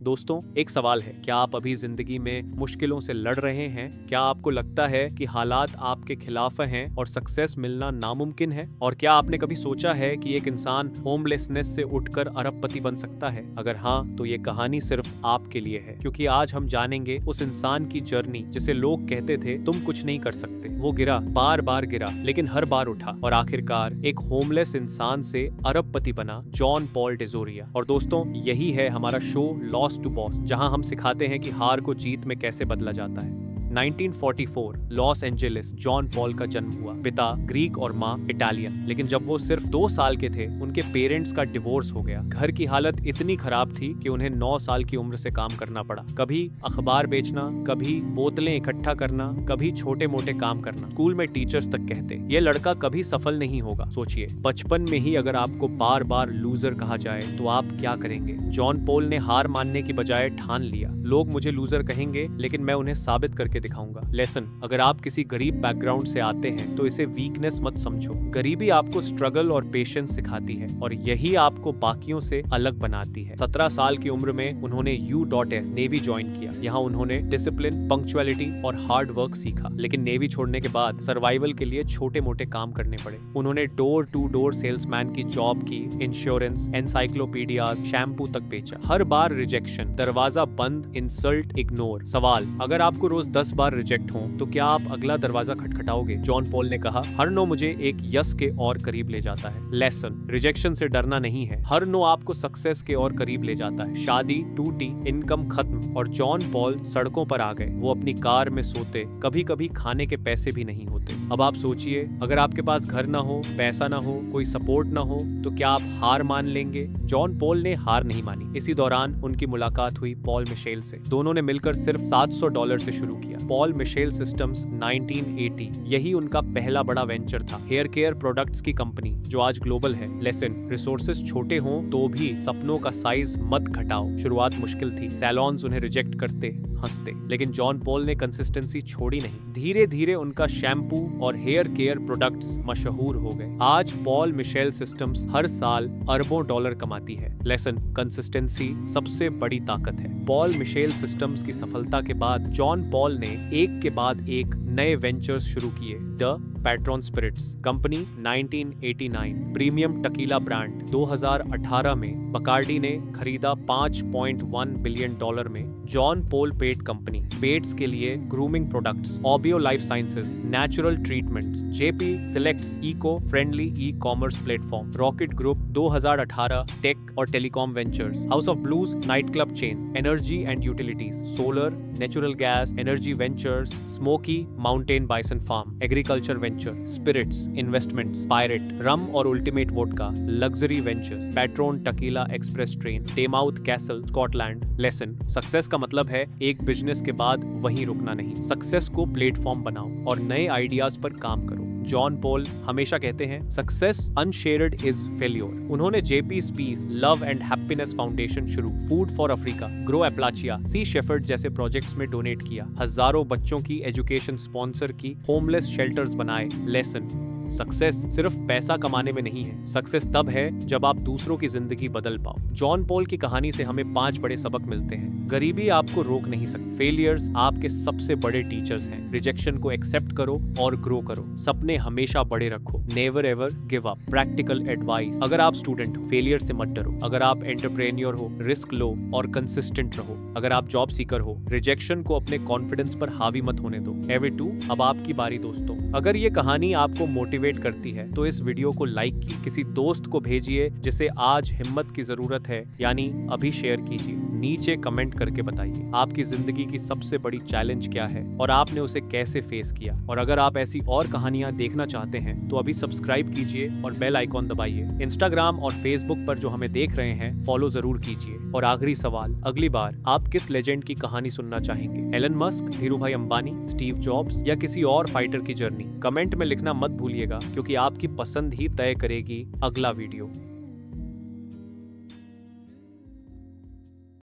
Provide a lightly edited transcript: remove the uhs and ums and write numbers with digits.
दोस्तों, एक सवाल है, क्या आप अभी जिंदगी में मुश्किलों से लड़ रहे हैं? क्या आपको लगता है कि हालात आपके खिलाफ हैं और सक्सेस मिलना नामुमकिन है? और क्या आपने कभी सोचा है कि एक इंसान होमलेसनेस से उठकर अरबपति बन सकता है? अगर हाँ, तो ये कहानी सिर्फ आपके लिए है, क्योंकि आज हम जानेंगे उस इंसान की जर्नी जिसे लोग कहते थे तुम कुछ नहीं कर सकते। वो गिरा, बार बार गिरा, लेकिन हर बार उठा और आखिरकार एक होमलेस इंसान से अरबपति बना, जॉन पॉल डेजोरिया। और दोस्तों, यही है हमारा शो लॉस टू बॉस, जहां हम सिखाते हैं कि हार को जीत में कैसे बदला जाता है। 1944 लॉस एंजेलिस, जॉन पॉल का जन्म हुआ। पिता ग्रीक और माँ इटालियन। लेकिन जब वो सिर्फ 2 साल के थे, उनके पेरेंट्स का डिवोर्स हो गया। घर की हालत इतनी खराब थी कि उन्हें 9 साल की उम्र से काम करना पड़ा। कभी अखबार बेचना, कभी बोतलें इकट्ठा करना, कभी छोटे मोटे काम करना। स्कूल में टीचर्स तक कहते, ये लड़का कभी सफल नहीं होगा। सोचिए, बचपन में ही अगर आपको बार बार लूजर कहा जाए तो आप क्या करेंगे? जॉन पॉल ने हार मानने की बजाय ठान लिया, लोग मुझे लूजर कहेंगे, लेकिन मैं उन्हें साबित करके दिखाऊंगा। लेसन, अगर आप किसी गरीब बैकग्राउंड से आते हैं तो इसे वीकनेस मत समझो। गरीबी आपको स्ट्रगल और पेशेंस सिखाती है, और यही आपको बाकियों से अलग बनाती है। 17 साल की उम्र में उन्होंने U.S नेवी ज्वाइन किया। यहाँ उन्होंने डिसिप्लिन, पंक्चुअलिटी और हार्ड वर्क सीखा। लेकिन नेवी छोड़ने के बाद सर्वाइवल के लिए छोटे मोटे काम करने पड़े। उन्होंने डोर टू डोर सेल्समैन की जॉब की, इंश्योरेंस, एनसाइक्लोपीडियाज, शैम्पू तक बेचा। हर बार रिजेक्शन, दरवाजा बंद, इंसल्ट, इग्नोर। सवाल, अगर आपको रोज 10 बार रिजेक्ट हो तो क्या आप अगला दरवाजा खटखटाओगे? जॉन पॉल ने कहा, हर नो मुझे एक यस के और करीब ले जाता है। लेसन, रिजेक्शन से डरना नहीं है, हर नो आपको सक्सेस के और करीब ले जाता है। शादी टूटी, इनकम खत्म, और जॉन पॉल सड़कों पर आ गए। वो अपनी कार में सोते, कभी कभी खाने के पैसे भी नहीं होते। अब आप सोचिए, अगर आपके पास घर ना हो, पैसा ना हो, कोई सपोर्ट ना हो, तो क्या आप हार मान लेंगे? जॉन पॉल ने हार नहीं मानी। इसी दौरान उनकी मुलाकात हुई पॉल मिशेल से। दोनों ने मिलकर सिर्फ $700 से शुरू किया। पॉल मिशेल सिस्टम्स 1980, यही उनका पहला बड़ा वेंचर था। हेयर केयर प्रोडक्ट्स की कंपनी जो आज ग्लोबल है। लेसन, रिसोर्सेज छोटे हों तो भी सपनों का साइज मत घटाओ। शुरुआत मुश्किल थी, सैलॉन्स उन्हें रिजेक्ट करते, हंसते, लेकिन जॉन पॉल ने कंसिस्टेंसी छोड़ी नहीं। धीरे धीरे उनका शैम्पू और हेयर केयर प्रोडक्ट्स मशहूर हो गए। आज पॉल मिशेल सिस्टम्स हर साल अरबों डॉलर कमाती है। लेसन, कंसिस्टेंसी सबसे बड़ी ताकत है। पॉल मिशेल सिस्टम्स की सफलता के बाद जॉन पॉल ने एक के बाद एक नए वेंचर्स शुरू किए। The Patron spirits company 1989, premium tequila brand 2018 में बकार्डी ने खरीदा $5.1 बिलियन में। John Paul pet company, pets के लिए grooming products, Aubio life sciences, natural treatments, JP selects, eco friendly e-commerce platform, rocket group 2018, tech और telecom ventures, house of blues night club chain, energy and utilities, solar, natural gas, energy ventures, smoky mountain bison farm, agriculture venture, spirits investments, pirate रम और ultimate vodka, luxury ventures, Patron tequila express train, Taymouth castle, Scotland. Lesson, success का मतलब है एक business के बाद वहीं रुकना नहीं। सक्सेस को प्लेटफॉर्म बनाओ और नए आइडियाज पर काम करो। जॉन पॉल हमेशा कहते हैं, सक्सेस अनशेयर्ड इज फेल्योर। उन्होंने JP स्पीस, लव एंड हैप्पीनेस फाउंडेशन शुरू, food for Africa, grow Appalachia, sea shepherd जैसे प्रोजेक्ट्स में डोनेट किया, हजारों बच्चों की एजुकेशन स्पॉन्सर की, होमलेस शेल्टर्स बनाए। लेसन, सक्सेस सिर्फ पैसा कमाने में नहीं है। सक्सेस तब है जब आप दूसरों की जिंदगी बदल पाओ। जॉन पॉल की कहानी से हमें 5 बड़े सबक मिलते हैं। गरीबी आपको रोक नहीं सकती। फेलियर्स आपके सबसे बड़े टीचर्स हैं। रिजेक्शन को एक्सेप्ट करो और ग्रो करो। सपने हमेशा बड़े रखो। Never ever give up. Practical advice, अगर आप स्टूडेंट हो, फेलियर से मत डरो। अगर आप एंटरप्रेन्योर हो, रिस्क लो और कंसिस्टेंट रहो। अगर आप जॉब सीकर हो, रिजेक्शन को अपने कॉन्फिडेंस पर हावी मत होने दो। एवे टू, अब आपकी बारी दोस्तों। अगर ये कहानी आपको मोटिवेट करती है तो इस वीडियो को लाइक की, किसी दोस्त को भेजिए जिसे आज हिम्मत की जरूरत है, यानी अभी शेयर कीजिए। नीचे कमेंट करके बताइए आपकी जिंदगी की सबसे बड़ी चैलेंज क्या है और आपने उसे कैसे फेस किया। और अगर आप ऐसी और कहानियां देखना चाहते हैं तो अभी सब्सक्राइब कीजिए और बेल आइकॉन दबाइए। इंस्टाग्राम और फेसबुक पर जो हमें देख रहे हैं, फॉलो जरूर कीजिए। और आखिरी सवाल, अगली बार आप किस लेजेंड की कहानी सुनना चाहेंगे? Elon Musk, Dhirubhai Ambani, Steve Jobs या किसी और फाइटर की जर्नी? कमेंट में लिखना मत भूलिएगा, क्योंकि आपकी पसंद ही तय करेगी अगला वीडियो।